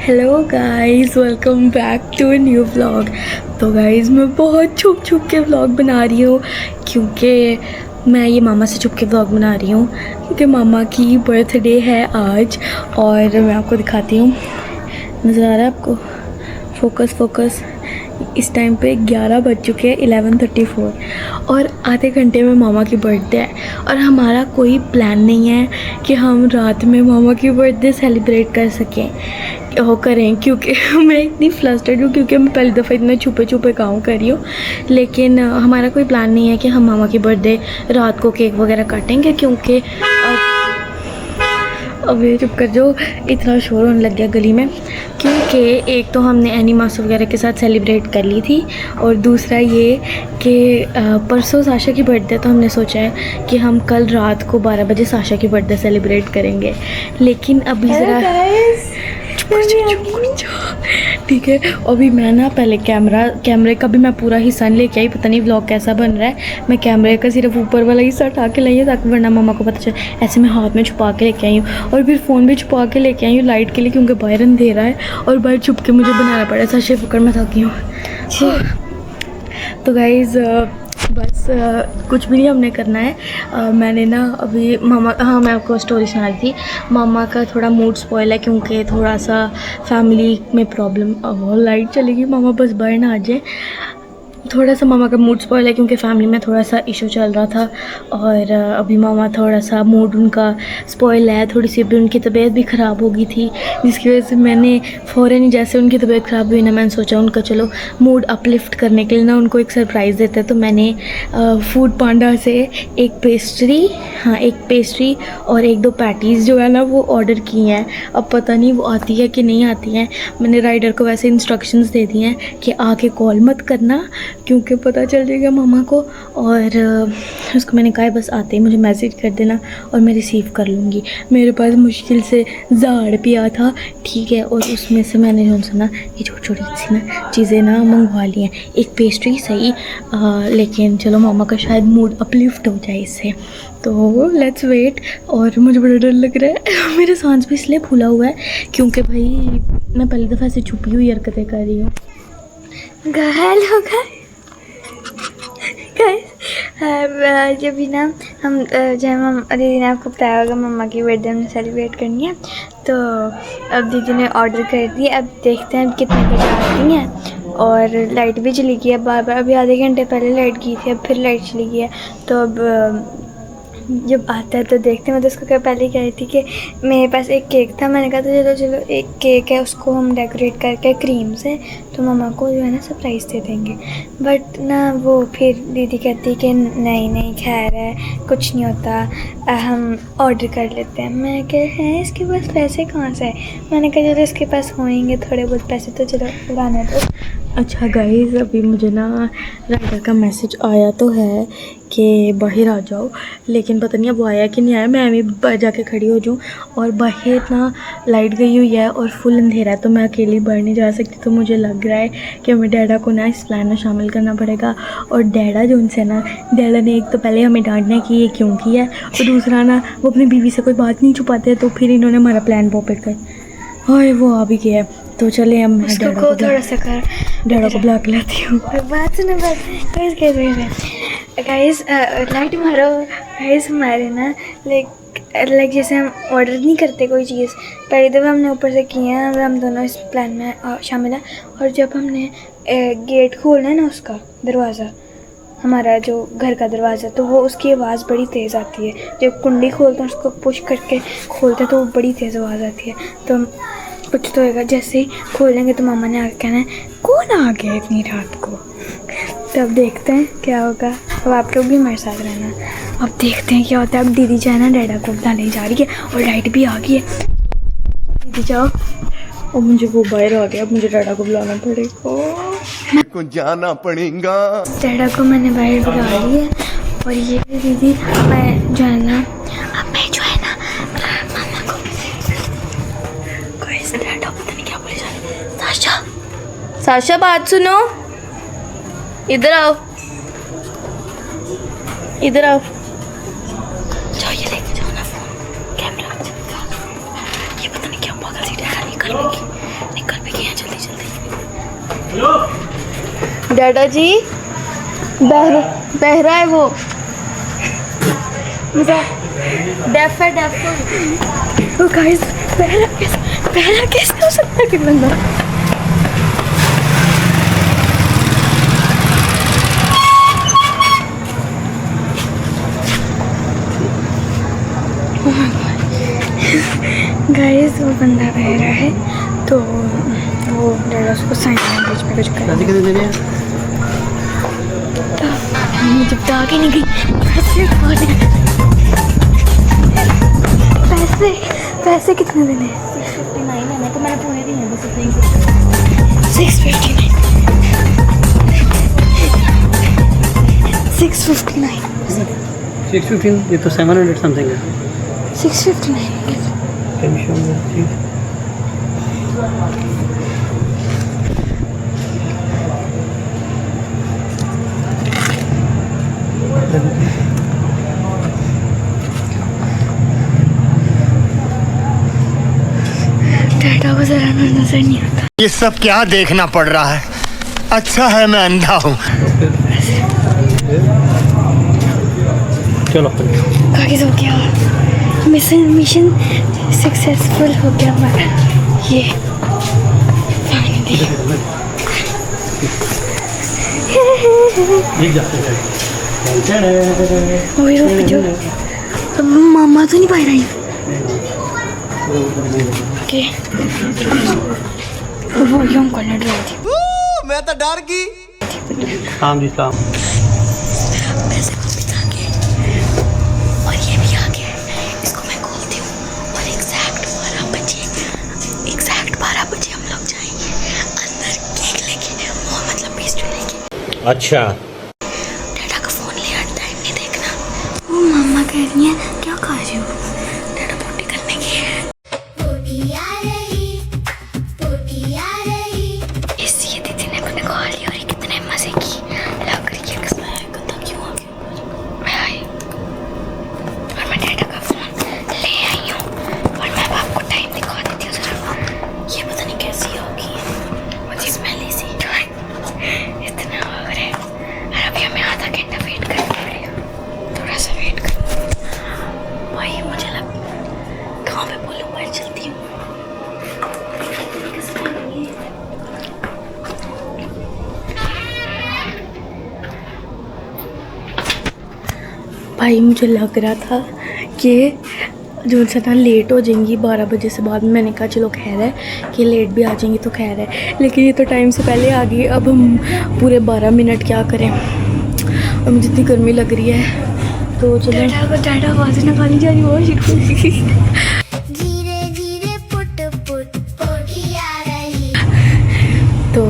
Hello guys, welcome back to a new vlog. तो guys मैं बहुत छुप छुप के व्लॉग बना रही हूँ क्योंकि मैं ये मामा से छुप के व्लॉग बना रही हूँ क्योंकि मामा की बर्थडे है आज। और मैं आपको दिखाती हूँ, नज़र आ रहा है आपको? फोकस। इस टाइम पे 11 बज चुके हैं, 11:34 और आधे घंटे में मामा की बर्थडे है। और हमारा कोई प्लान नहीं है कि हम रात में मामा की बर्थडे सेलिब्रेट कर सकें करें, क्योंकि मैं इतनी फ्लस्टर्ड हूँ क्योंकि मैं पहली दफ़ा इतना छुपे छुपे काम कर रही हूँ। लेकिन हमारा कोई प्लान नहीं है कि हम मामा की बर्थडे रात को केक वगैरह काटेंगे, क्योंकि अब ये चुप कर जो, इतना शोर होने लग गया गली में। क्योंकि एक तो हमने एनी मास वगैरह के साथ सेलिब्रेट कर ली थी, और दूसरा ये कि परसों साशा की बर्थडे, तो हमने सोचा है कि हम कल रात को 12 बजे साशा की बर्थडे सेलिब्रेट करेंगे। लेकिन अभी ज़रा ठीक है, अभी मैं ना पहले कैमरे का भी मैं पूरा हिस्सा नहीं लेके आई। पता नहीं व्लॉग कैसा बन रहा है। मैं कैमरे का सिर्फ ऊपर वाला हिस्सा उठा के लाई है ताकि वरना मामा को पता चले। ऐसे मैं हाथ में छुपा के लेके आई हूँ, और फिर फ़ोन भी छुपा के लेके आई हूँ लाइट के लिए, क्योंकि बाहर अंधेरा है और बाहर छुप के मुझे बनाना पड़ा। साशे पकड़ मैं थकी हूँ। तो गाइज़ बस कुछ भी नहीं हमने करना है। मैंने ना अभी मामा, हाँ मैं आपको स्टोरी सुना रही थी। मामा का थोड़ा मूड स्पॉइल है क्योंकि थोड़ा सा फैमिली में प्रॉब्लम। लाइट चलेगी, मामा बस बाहर ना आ जाए। थोड़ा सा मामा का मूड स्पॉइल है क्योंकि फ़ैमिली में थोड़ा सा इशू चल रहा था, और अभी मामा थोड़ा सा मूड उनका स्पॉइल है। थोड़ी सी अभी उनकी तबीयत भी ख़राब हो गई थी, जिसकी वजह से मैंने फ़ौरन ही जैसे उनकी तबीयत ख़राब हुई ना, मैंने सोचा उनका चलो मूड अपलिफ्ट करने के लिए ना उनको एक सरप्राइज़ देते हैं। तो मैंने फूड पांडा से एक पेस्ट्री और 1-2 पैटीज़ जो है ना वो ऑर्डर की हैं। अब पता नहीं वो आती है कि नहीं आती हैं। मैंने राइडर को वैसे इंस्ट्रक्शंस दे दिए हैं कि आके कॉल मत करना, क्योंकि पता चल जाएगा मामा को। और उसको मैंने कहा है बस आते ही मुझे मैसेज कर देना और मैं रिसीव कर लूँगी। मेरे पास मुश्किल से झाड़ पिया था, ठीक है, और उसमें से मैंने जो सुना ये छोटी छोटी सी ना चीज़ें ना मंगवा ली हैं। एक पेस्ट्री सही, लेकिन चलो मामा का शायद मूड अपलिफ्ट हो जाए इससे, तो लेट्स वेट। और मुझे बड़ा डर लग रहा है। मेरा सांस भी इसलिए फूला हुआ है क्योंकि भाई मैं पहली दफ़ा ऐसे छुपी हुई हरकतें कर रही हूँ। हेलो जब भी ना हम जब दीदी ने आपको बताया होगा मम्मा की बर्थडे हमने सेलिब्रेट करनी है, तो अब दीदी ने ऑर्डर कर दी। अब देखते हैं कितने बजे आती हैं। और लाइट भी चली गई है बार, अभी आधे घंटे पहले लाइट गई थी, अब फिर लाइट चली गई है। तो अब जब आता है तो देखते हैं। मैं तो उसको पहले ही कह रही थी कि मेरे पास एक केक था, मैंने कहा था चलो एक केक है, उसको हम डेकोरेट करके क्रीम से तो मम्मा को जो है ना सरप्राइज़ दे देंगे। बट ना वो फिर दीदी कहती कि नहीं खैर है, कुछ नहीं होता, हम ऑर्डर कर लेते हैं। मैं कह हैं इसके पास पैसे कहाँ से है? मैंने कहा चलो इसके पास होंगे थोड़े बहुत पैसे तो चलो उड़ाने दो। अच्छा गाइज़, अभी मुझे ना राइडर का मैसेज आया तो है कि बाहर आ जाओ, लेकिन पता नहीं अब वो आया कि नहीं आया। मैं अभी जाके खड़ी हो जाऊँ, और बाहर ना लाइट गई हुई है और फुल अंधेरा है, तो मैं अकेली बाहर नहीं जा सकती। तो मुझे लग रहा है कि हमें डैडा को ना इस प्लान में शामिल करना पड़ेगा। और डैडा जो उनसे ना, डैडा ने एक तो पहले हमें डांटना है कि ये क्यों किया है, और दूसरा ना वो अपनी बीवी से कोई बात नहीं छुपाते, तो फिर इन्होंने हमारा प्लान पॉपेट कर, और वो आ भी गया। तो चले हम डैडा को थोड़ा सा कर, डैडा को बुला के लाती हूँ। बात सुनो गाइस, लाइट मारो गाइस। हमारे ना लाइक जैसे हम ऑर्डर नहीं करते कोई चीज़, पहले दफ़ा हमने ऊपर से किए हैं, हम दोनों इस प्लान में शामिल हैं। और जब हमने गेट खोलना है ना, उसका दरवाज़ा, हमारा जो घर का दरवाज़ा, तो वो उसकी आवाज़ बड़ी तेज़ आती है। जब कुंडी खोलते हैं उसको पुश करके खोलते हैं तो वो बड़ी तेज़ आवाज़ आती है। तो कुछ तो होगा, जैसे ही खोलेंगे तो मामा ने आके कहना है कौन आ गया इतनी रात को। तब देखते हैं क्या होगा। अब आप लोग भी हमारे साथ रहना, अब देखते हैं क्या होता है। अब दीदी जो है ना डैडा को बुलाने जा रही है, और लाइट भी आ गई है। दीदी जाओ। और मुझे वो बाहर आ गया, अब मुझे डैडा को बुलाना पड़ेगा, जाना पड़ेगा। डैडा को मैंने बाहर बुला ली है, और ये दीदी मैं जो है ना मामा को डैडा पता नहीं क्या बोले जा रहे। साशा बात सुनो, इधर आओ, इधर आओ। जाओ ये लेके जाओ ना फोन, कैमरा। ये पता नहीं क्या पागल सी डैडा नहीं कर लेगी। निकल भी गए जल्दी जल्दी। डैडा जी बहरा है वो, डेफ है डेफ। ओ गाइस बहरा कैसे हो सकता है कि बंदा। गाइस वो बंदा बहरा है तो वो डैडा उसको साइन लैंग्वेज में कुछ कर जब तक आगे नहीं गई पैसे कितने देने हैं? 659 है ना, तो मैंने पूरे दिए हैं बस इतने ही। 659 659 615, ये तो 700 समथिंग है। 659 Can you show me that, please? डैडा को जरा नजर नहीं आता। ये सब क्या देखना पड़ रहा है? अच्छा है मैं अंधा हूँ। चलो गाइस हो गया, मिशन सक्सेसफुल हो गया हमारा। ये फाइनली वही जो मामा तो नहीं पाए रही। ओके वो यूं करने डर थी। मैं तो डर गई। शाम जी शाम। पैसे वापस आ गए और ये भी आ गया। इसको मैं खोलती हूँ और एग्जैक्ट 12 बजे हम लोग जाएंगे अंदर केक लेके, वो मतलब पेस्ट्री लेके। अच्छा डैडा का फोन ले यार, टाइम नहीं देखना। वो मम्मा कह रही है क्या खा रही हो? डैडा पोटी करने की है। इस ये दीदी ने मैंने कॉल लिया और ये कितने मजे की लग रही है। किसमें गंदा क्यों आ गया? मैं आई और मैं डैडा का फोन ले आई हूँ और मैं अब आपको टाइम दिखा देती हूँ जरा। ये पता नहीं कैसी होगी, मुझे स्मेली सी इतना हो रहा है। और अभी हमें आधा घंटा वेट करना पड़ेगा, थोड़ा सा वेट करना भाई। मुझे लग कहाँ पे बोलूँ, मैं चलती हूँ। भाई मुझे लग रहा था कि जो सना लेट हो जाएंगी 12 बजे से बाद में। मैंने कहा चलो खैर है कि लेट भी आ जाएंगी तो खैर है, लेकिन ये तो टाइम से पहले आ गई। अब हम पूरे 12 मिनट क्या करें और मुझे इतनी गर्मी लग रही है तो चलो। डैडा आवाज़ निकाली जा रही हो। तो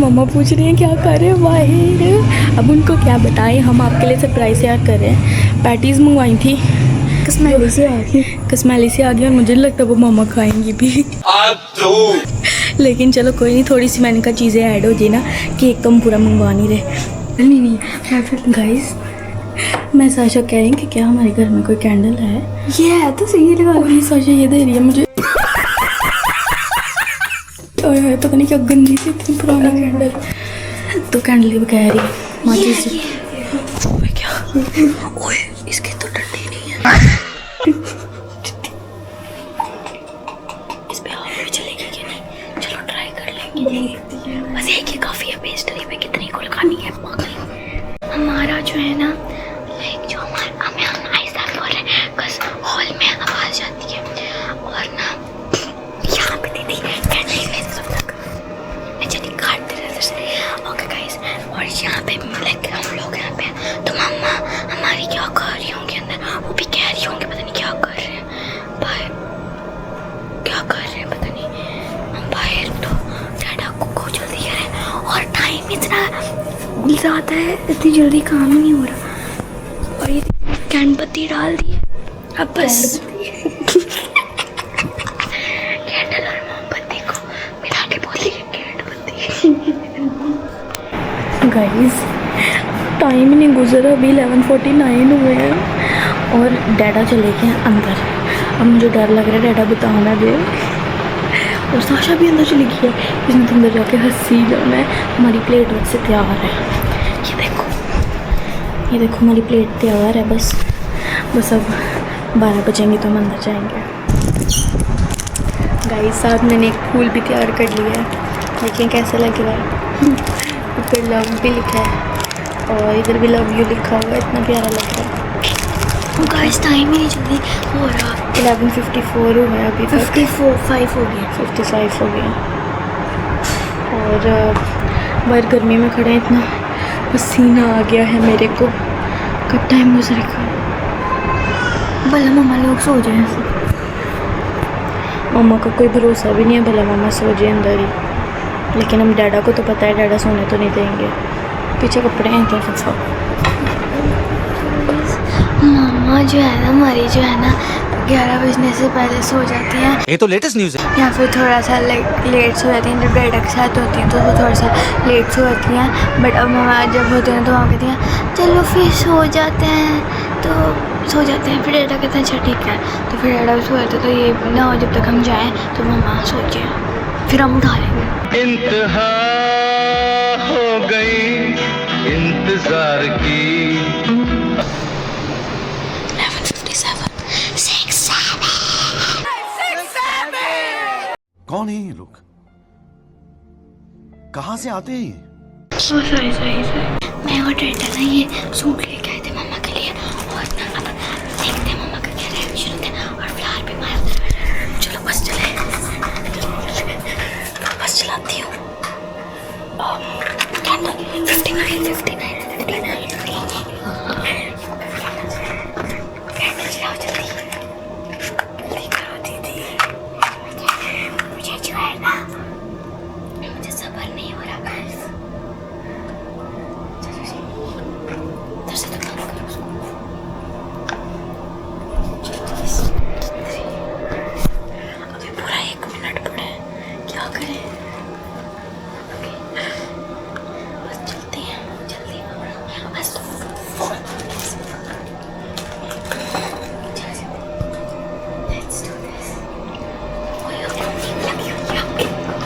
मम्मा पूछ रही हैं क्या कर रहे हैं बाहर। अब उनको क्या बताएं, हम आपके लिए सरप्राइज तैयार कर रहे हैं। पैटीज़ मंगवाई थी, कसमैली से आ गई और मुझे नहीं लगता वो मम्मा खाएंगी भी। लेकिन चलो कोई नहीं, थोड़ी सी मैंने कहा चीज़ें ऐड हो जाए ना, केक तो हम पूरा मंगवा नहीं रहे। नहीं गाइस, मैं साशा कह रही हूँ कि क्या हमारे घर में कोई कैंडल है? ये है तो सही लगा। वही साशा ये दे रही है मुझे। ओए पता नहीं क्या गंदी सी इतनी पुरानी कैंडल। तो कैंडल भी कह रही माचिस से। ओए क्या, ओए इसके तो डंडे नहीं है। इस पे आग भी चलेगी कि नहीं? चलो ट्राई कर लेंगे। बस एक ही काफ़ी है, पेस्ट्री पे कितनी को लगानी है पागल। हमारा जो है ना, जो हमें ऐसा बोल रहे हैं बस हॉल में आवाज़ जाती है और ना यहाँ पे दीदी कैंडल में सब तक चली काटते रहते से। ओके गाइस, और यहाँ पे लाइक हम लोग यहाँ पे तो मम्मा हमारी क्या कर रही होंगी अंदर, वो भी कह रही होंगी पता नहीं क्या कर रहे हैं बाहर, क्या कर रहे हैं पता नहीं। हम बाहर तो डैडा को जल्दी करें और टाइम इतना ज़्यादा है, इतनी जल्दी काम ही नहीं हो रहा। और ये कैंड बत्ती डाल दी है अब बस। कैंडल और मोमबत्ती को मिला के बोली कैंड बत्ती। गाइस टाइम नहीं गुजरा, अभी 11:49 हुए हैं और डैडा चले गए हैं अंदर। अब मुझे डर लग रहा है डैडा बता ना दे और साशा भी अंदर चली गई है, इसने तो अंदर जाके हंसी जाना है। हमारी प्लेट वैसे तैयार है, ये देखो हमारी प्लेट तैयार है। बस अब 12 बजेंगे तो हम अंदर जाएंगे। गाइस साहब मैंने एक फूल भी तैयार कर लिया है, देखिए कैसा लग रहा है। ऊपर लव भी लिखा है और इधर भी लव यू लिखा हुआ है, इतना प्यारा लग रहा है। गाइस टाइम ही नहीं जल्दी हो रहा, 11:54 हुआ है अभी तक, 55 हो गया, 55 हो गया। और बाहर गर्मी में खड़े हैं, इतना पसीना आ गया है मेरे को। कब टाइम गुजरेगा? भला मम्मा लोग सो जाए। मम्मा का कोई भरोसा भी नहीं है, भला मम्मा सो जाए अंदर ही। लेकिन हम डैडा को तो पता है, डैडा सोने तो नहीं देंगे। पीछे कपड़े हैं क्या सब? मम्मा जो है ना हमारी, जो है ना 11 बजने से पहले सो जाती हैं, ये तो लेटेस्ट न्यूज़ है। या फिर थोड़ा सा लेट सो जाती हैं। जब डैडा के साथ होती हैं तो वो थोड़ा सा लेट सो जाती हैं, बट अब मम्मा जब होते हैं तो वहाँ कहती हैं चलो फिर सो जाते हैं, तो सो जाते हैं। फिर डैडा कहते हैं अच्छा ठीक है, तो फिर डैडा सो जाते हैं। तो ये ना हो जब तक हम जाएँ तो मम्मा सो जाए, फिर हम उठा लेंगे। इंतहा हो गई इंतजार की। 11:57 कौन है ये लोग? कहाँ से आते हैं ये? सॉरी मैं और डैडा ना ये सूट लेके आए थे मम्मा के लिए, और अब देखते हैं मम्मा का क्या रिएक्शन होता है। और फिलहाल भी मैं चलो बस चले, बस चलाती हूँ। 59 चलाओ जल्दी करो दीदी, मुझे जो है ना मुझे सब्र नहीं हो रहा गाइस। इधर से तो बंद करो उसको। अभी पूरा 1 मिनट पड़ा है, क्या करें? बस चलते हैं जल्दी, बस Let's do this.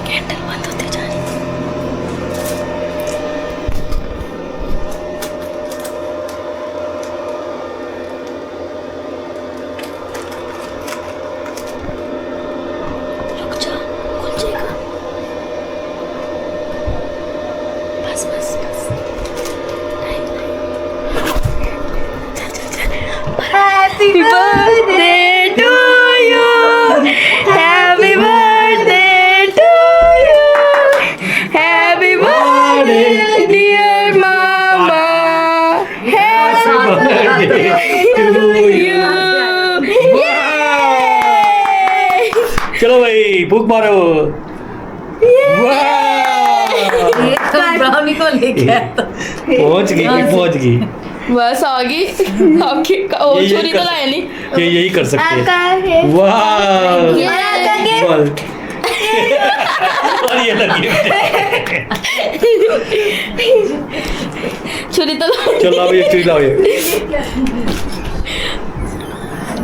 कैंडल बंद होते जा रही है। रुक जा, खुल जाएगा। बस happy birthday to you, happy birthday to you, happy birthday dear मामा, हैप्पी बर्थडे टू यू। चलो भाई भूख मारो। ब्राउनी को लेके आया था। पहुंच गई। बस आ गई आपकी छुरी तो लाए नहीं। ये यही कर सकते हैं। वाह और ये लगी छुरी तो चलो अब एक चीज लाओ ये।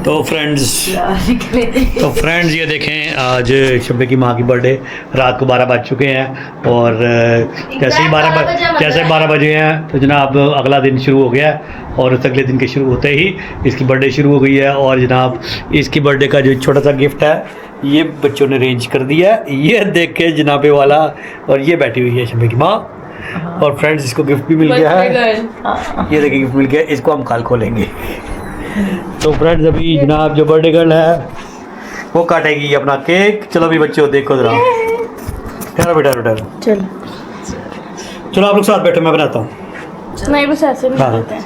तो फ्रेंड्स ये देखें, आज शब्बे की माँ की बर्थडे, रात को 12 बज चुके हैं और जैसे ही 12 बजे हैं तो जनाब अगला दिन शुरू हो गया है। और उस अगले दिन के शुरू होते ही इसकी बर्थडे शुरू हो गई है। और जनाब इसकी बर्थडे का जो छोटा सा गिफ्ट है ये बच्चों ने अरेंज कर दिया है, ये देख के जनाबे वाला। और ये बैठी हुई है शब्बे की माँ। और फ्रेंड्स इसको गिफ्ट भी मिल गया है, ये देखिए गिफ्ट मिल गया, इसको हम कल खोलेंगे। तो फ्रेंड्स अभी जनाब जो बर्थडे गर्ल है वो काटेगी अपना केक। चलो अभी बच्चों देखो जरा, ठहरो बेटा चलो आप लोग साथ बैठो, मैं बनाता हूँ। नहीं बस ऐसे भी हाँ। होते हैं।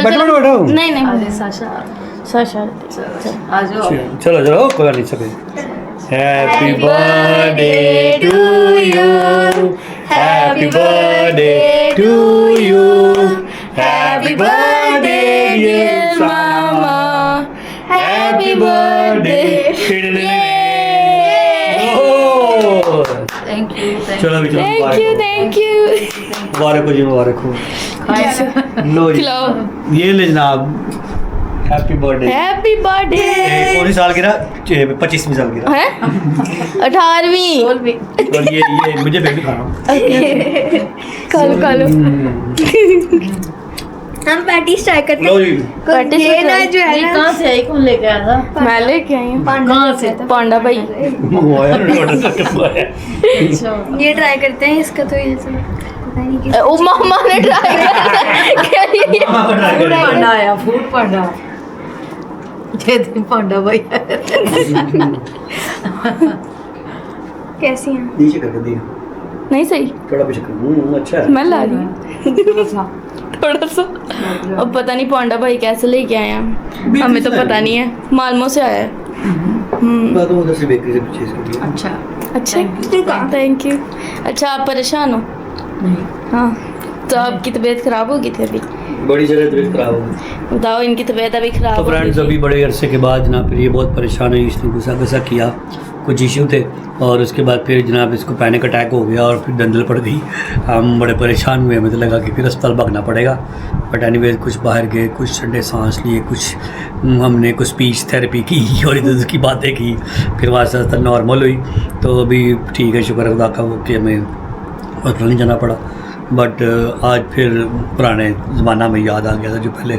बैठो नहीं साशा आ जाओ। चलो कोई नहीं सके। Happy birthday to you, happy birthday to you, happy birthday dear मामा, हैप्पी बर्थडे। Thank you. चलो अभी थैंक यू मुबारक हो जी, मुबारक हो। लो जी, ये ले जनाब हैप्पी बर्थडे। Happy birthday. कौन सी साल गिरा? 25वीं साल गिरा है 18वीं। और ये मुझे बेबी खाना। कल हम पैटीज ट्राई करते लो जी। पैटीज ये ना जो है ये ना कहाँ से आई? कौन लेके आया था? मैं लेके आई हूँ कहाँ से? पांडा भाई। मंगवाया ना, ऑर्डर करके मंगवाया। अच्छा। ये ट्राई करते हैं इसका तो ये सब पता नहीं किस ओ मामा ने ट्राई किया। पांडा आया, फूड पांडा। ये दिन पांडा भाई आया। कैसी हैं नीचे करके दिया नहीं सही थोड़ा पीछे कर। अच्छा है। मैं ला रही थोड़ा सा। अब पता नहीं पांडा भाई कैसे लेके आए हैं, हमें तो पता नहीं है। मालमो से आया है। बात उधर से बेकरी से परचेज कर दिया। अच्छा। अच्छा थैंक यू। अच्छा आप परेशान हो? नहीं। हाँ तो आपकी तबीयत खराब हो गई थी अभी? बड़ी जगह तबीयत खराब हो गई। बताओ इनकी तबीयत अभी खराब तो हो गई फ्रेंड्स थी। अभी बड़े अरसे के बाद जनाब फिर ये बहुत परेशान है, इसने गुस्सा किया, कुछ इशू थे और उसके बाद फिर जनाब इसको पैनिक अटैक हो गया और फिर दंदल पड़ गई। हम बड़े परेशान हुए, हमें तो लगा कि फिर अस्पताल भागना पड़ेगा। बट एनीवेज कुछ बाहर गए, कुछ ठंडे सांस लिए, कुछ हमने कुछ स्पीच थेरेपी की और इधर की बातें की, फिर आस्ता आस्ता नॉर्मल हुई। तो अभी ठीक है, शुक्र खुदा का वो कि हमें हॉस्पिटल नहीं जाना पड़ा। बट आज फिर पुराने ज़माना में याद आ गया था जो पहले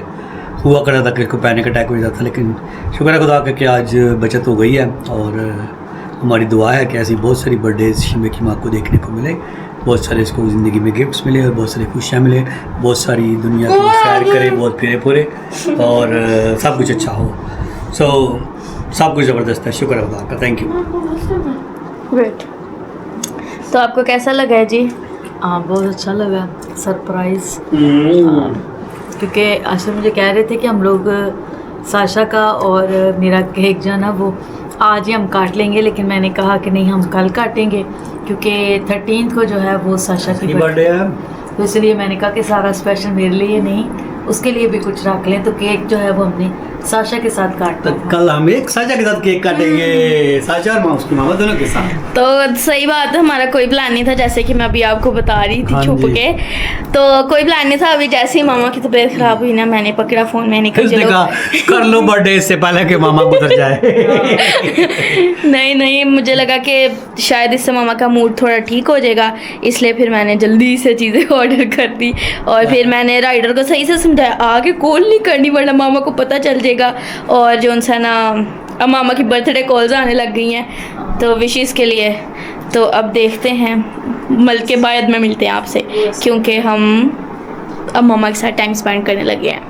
हुआ करता था कि इसको पैनिक अटैक हो जाता था। लेकिन शुक्र है खुदा का कि आज बचत हो गई है और हमारी दुआ है कि ऐसी बहुत सारी बर्थडेज शम्बे की माँ को देखने को मिले, बहुत सारे इसको ज़िंदगी में गिफ्ट्स मिले और बहुत सारी खुशियाँ मिले, बहुत सारी दुनिया को सैर करे, बहुत फिरे पूरे और सब कुछ अच्छा हो। सो सब कुछ ज़बरदस्त है, शुक्र है खुदा का। Thank you. वेट तो आपको कैसा लगा है जी? हाँ बहुत अच्छा लगा, सरप्राइज। क्योंकि आशा मुझे कह रहे थे कि हम लोग साशा का और मेरा केक जो है ना वो आज ही हम काट लेंगे, लेकिन मैंने कहा कि नहीं हम कल काटेंगे क्योंकि 13 को जो है वो साशा की बर्थडे है तो इसलिए मैंने कहा कि सारा स्पेशल मेरे लिए नहीं, उसके लिए भी कुछ रख लें। तो केक जो है वो हमने साशा के साथ काटना तो था। कल हम एक साशा के साथ केक काटेंगे, साशा और उसकी मामा दोनों के साथ। तो सही बात है, हमारा कोई प्लान नहीं था, जैसे कि मैं अभी आपको बता रही थी हाँ छुप जी। के। तो कोई प्लान नहीं था। अभी जैसे ही मामा की तबीयत खराब हुई ना, मैंने पकड़ा फ़ोन, मैंने कहा उसने चलो कहा कर लो बर्थडे इससे पहले कि मामा गुजर जाए। नहीं मुझे लगा कि शायद इससे मामा का मूड थोड़ा ठीक हो जाएगा, इसलिए फिर मैंने जल्दी से चीज़ें ऑर्डर कर दी और फिर मैंने राइडर को सही से समझाया आगे कॉल नहीं करनी वरना मामा को पता चल जाएगा। और जो उनसे ना अब मामा की बर्थडे कॉल्स आने लग गई हैं तो विशेष के लिए। तो अब देखते हैं, मल के बाद में मिलते हैं आपसे क्योंकि हम अब मामा के साथ टाइम स्पेंड करने लगे हैं।